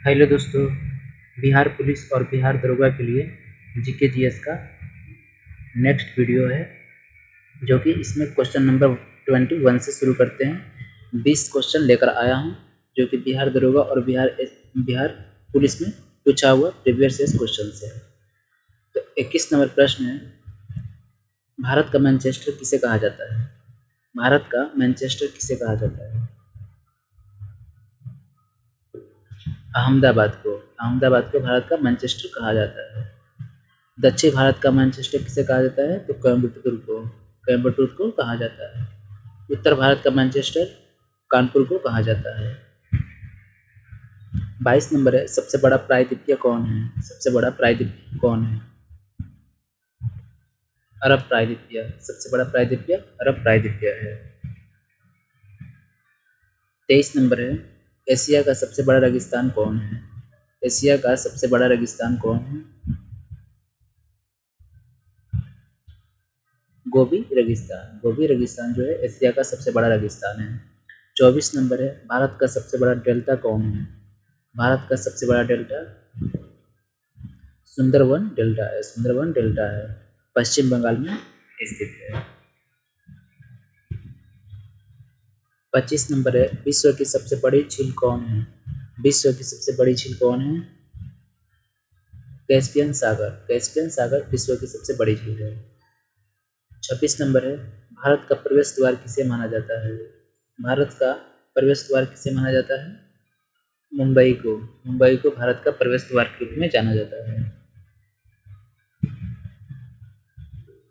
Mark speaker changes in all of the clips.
Speaker 1: Hello दोस्तों, Bihar police और बिहार दरोगा के लिए जीके जीएस का नेक्स्ट वीडियो है, जो कि इसमें क्वेश्चन नंबर 21 से शुरू करते हैं। 20 क्वेश्चन लेकर आया हूं, जो कि बिहार दरोगा और बिहार पुलिस में पूछा हुआ प्रीवियस ईयर क्वेश्चन से। तो 21 नंबर प्रश्न है, भारत का मैनचेस्टर किसे कहा जाता है? भारत का मैनचेस्टर किसे कहा जाता है? अहमदाबाद को भारत का मैनचेस्टर कहा जाता है। दक्षिण भारत का मैनचेस्टर किसे कहा जाता है? तो कोयम्बटूर को कहा जाता है। उत्तर भारत का मैनचेस्टर कानपुर को कहा जाता है। 22 नंबर है, सबसे बड़ा प्रायद्वीपीय कौन है? सबसे बड़ा प्रायद्वीपीय कौन है? अरब प्रायद्वीपीय। सबसे बड़ा प्रायद्वीपीय अरब प्रायद्वीपीय है। 23 नंबर है, एशिया का सबसे बड़ा रेगिस्तान कौन है? एशिया का सबसे बड़ा रेगिस्तान कौन है? गोबी रेगिस्तान जो है एशिया का सबसे बड़ा रेगिस्तान है। 24 नंबर है, भारत का सबसे बड़ा डेल्टा कौन है? भारत का सबसे बड़ा डेल्टा सुंदरवन डेल्टा है, पश्चिम बंगाल में स्थित है। 25 नंबर है, विश्व की सबसे बड़ी झील कौन है? विश्व की सबसे बड़ी झील कौन है? कैस्पियन सागर विश्व की सबसे बड़ी झील है। 26 नंबर है, भारत का प्रवेश द्वार किसे माना जाता है? भारत का प्रवेश द्वार किसे माना जाता है? मुंबई को भारत का प्रवेश द्वार के रूप में जाना जाता है।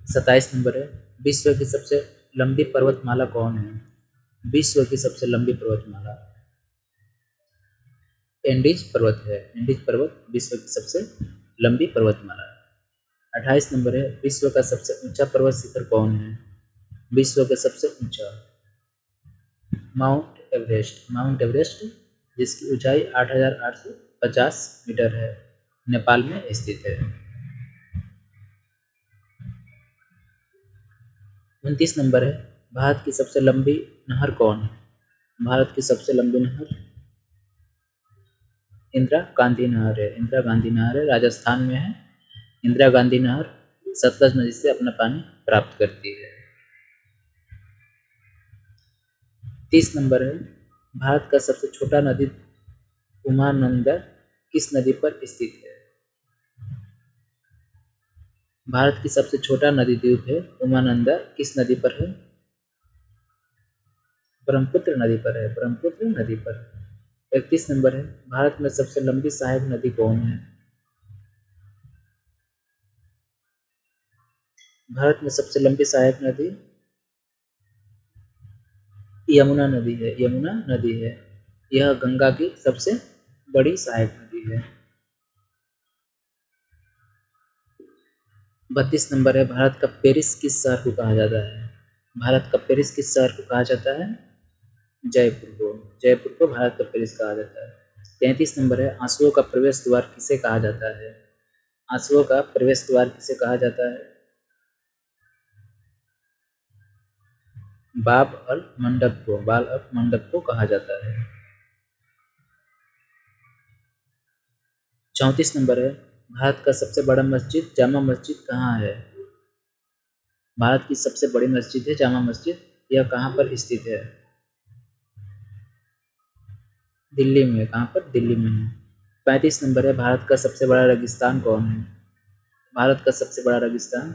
Speaker 1: 27 नंबर है, विश्व की सबसे लंबी पर्वतमाला कौन है? विश्व की सबसे लंबी पर्वतमाला एंडीज पर्वत विश्व की सबसे लंबी पर्वतमाला। 28 नंबर है, विश्व का सबसे ऊंचा पर्वत शिखर कौन है? विश्व का सबसे ऊंचा माउंट एवरेस्ट, जिसकी ऊंचाई 8,850 मीटर है, नेपाल में स्थित है। 29 नंबर है, भारत की सबसे लंबी नहर कौन है? भारत की सबसे लंबी नहर इंदिरा गांधी नहर है, राजस्थान में है। इंदिरा गांधी नहर सतलज नदी से अपना पानी प्राप्त करती है। 30 नंबर है, भारत का सबसे छोटा नदी उमानंदा किस नदी पर स्थित है? भारत की सबसे छोटा नदी द्वीप है उमानंदा किस नदी पर है? ब्रह्मपुत्र नदी पर। 31 नंबर है, भारत में सबसे लंबी सहायक नदी कौन है? भारत में सबसे लंबी सहायक नदी यमुना नदी है। यह गंगा की सबसे बड़ी सहायक नदी है। 32 नंबर है, भारत का पेरिस किस शहर को कहा जाता है? भारत का पेरिस किस शहर को कहा जाता है? जयपुर को भारत का पेरिस कहा जाता है। 33 नंबर है, आंसुओं का प्रवेश द्वार किसे कहा जाता है? आंसुओं का प्रवेश द्वार किसे कहा जाता है? बाब अल मंडप को कहा जाता है। 34 नंबर है, भारत का सबसे बड़ा मस्जिद जामा मस्जिद कहाँ है? भारत की सबसे बड़ी मस्जिद है जामा मस्जिद, यह कहाँ पर स्थित है? दिल्ली में। कहाँ पर? दिल्ली में है। 35 नंबर है, भारत का सबसे बड़ा रेगिस्तान कौन है? भारत का सबसे बड़ा रेगिस्तान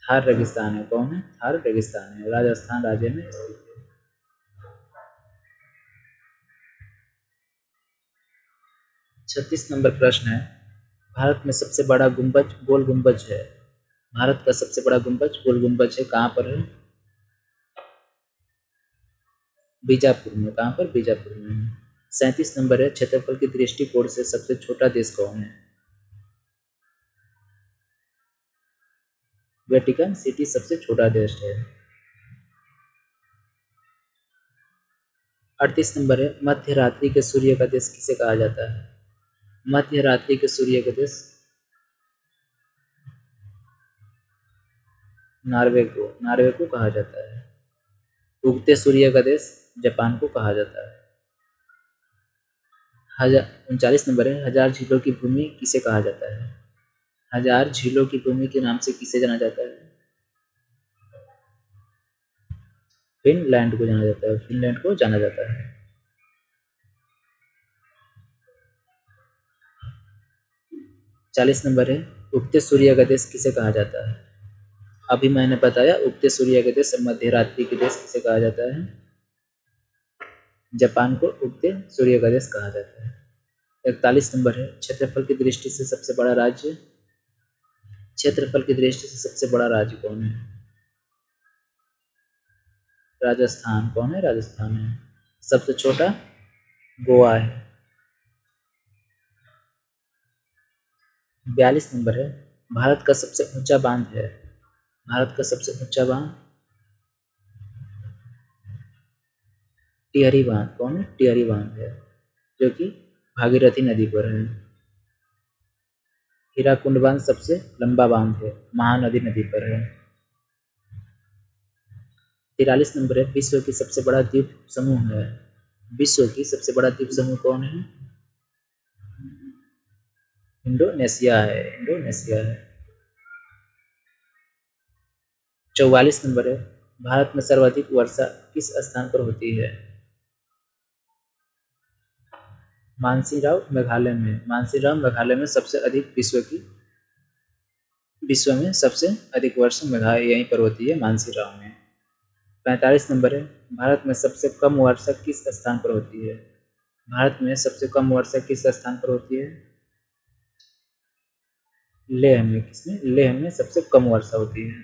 Speaker 1: थार रेगिस्तान है। कौन है? थार रेगिस्तान है, राजस्थान राज्य में स्थित है। 36 नंबर प्रश्न है, भारत में सबसे बड़ा गुंबज गोल गुंबज है। भारत का सबसे बड़ा गुंबज गोल गुंबज है, कहाँ पर है? बीजापुर में। कहाँ पर? बीजापुर में। 37 नंबर है, क्षेत्रफल की दृष्टिकोण से सबसे छोटा देश कौन है? वेटिकन सिटी सबसे छोटा देश है। 38 नंबर है, मध्य रात्रि के सूर्य का देश किसे कहा जाता है? मध्य रात्रि के सूर्य का देश नॉर्वे को कहा जाता है। उगते सूर्य का देश जापान को कहा जाता है। 39 नंबर है, हजार झीलों की भूमि किसे कहा जाता है? हजार झीलों की भूमि के नाम से किसे जाना जाता है? फिनलैंड को जाना जाता है, फिनलैंड को जाना जाता है। 40 नंबर है, उगते सूर्य का देश किसे कहा जाता है? अभी मैंने बताया उगते सूर्य का देश, मध्य रात्रि के देश किसे कहा जाता है? जापान को उगते सूर्य का देश कहा जाता है। 41 नंबर है, क्षेत्रफल की दृष्टि से सबसे बड़ा राज्य, क्षेत्रफल की दृष्टि से सबसे बड़ा राज्य कौन है? राजस्थान। कौन है? राजस्थान है। सबसे छोटा गोवा है। 42 नंबर है, भारत का सबसे ऊंचा बांध है, भारत का सबसे ऊंचा बांध टिहरी बांध। कौन है? टिहरी बांध है, जो कि भागीरथी नदी पर है। हीराकुंड बांध सबसे लंबा बांध है, महानदी नदी पर है। 43 नंबर है, विश्व की सबसे बड़ा द्वीप समूह है, विश्व की सबसे बड़ा द्वीप समूह कौन है? इंडोनेशिया है, इंडोनेशिया है। 44 नंबर है, भारत में सर्वाधिक वर्षा किस स्थान पर होती है? मानसीराव मेघालय में, मानसीराव मेघालय में सबसे अधिक विश्व में सबसे अधिक वर्षा मेघालय यहीं पर होती है, मानसीराव में। 45 नंबर है, भारत में सबसे कम वर्षा किस स्थान पर होती है? भारत में सबसे कम वर्षा किस स्थान पर होती है? लेह में। किसमें? लेह में सबसे कम वर्षा होती है।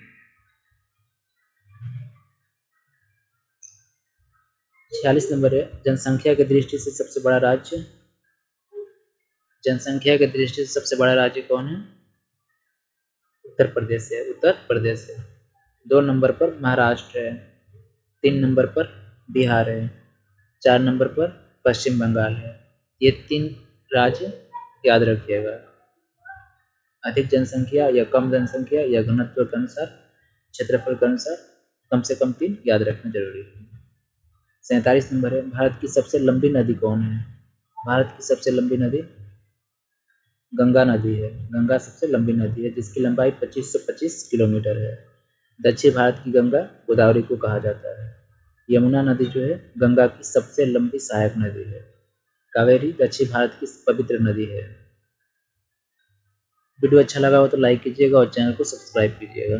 Speaker 1: 46 नंबर है, जनसंख्या की दृष्टि से सबसे बड़ा राज्य, जनसंख्या की दृष्टि से सबसे बड़ा राज्य कौन है? उत्तर प्रदेश है, उत्तर प्रदेश है। 2 नंबर पर महाराष्ट्र है, 3 नंबर पर बिहार है, 4 नंबर पर पश्चिम बंगाल है। ये 3 राज्य याद रखिएगा। अधिक जनसंख्या या कम जनसंख्या या घनत्व के अनुसार, क्षेत्रफल के अनुसार कम से कम 3 याद रखना जरूरी है। 47 नंबर है, भारत की सबसे लंबी नदी कौन है? भारत की सबसे लंबी नदी गंगा नदी है, गंगा सबसे लंबी नदी है, जिसकी लंबाई 2525 किलोमीटर है। दक्षिण भारत की गंगा गोदावरी को कहा जाता है। यमुना नदी जो है गंगा की सबसे लंबी सहायक नदी है। कावेरी दक्षिण भारत की पवित्र नदी है। वीडियो अच्छा लगा हो तो लाइक कीजिएगा और चैनल को सब्सक्राइब कीजिएगा।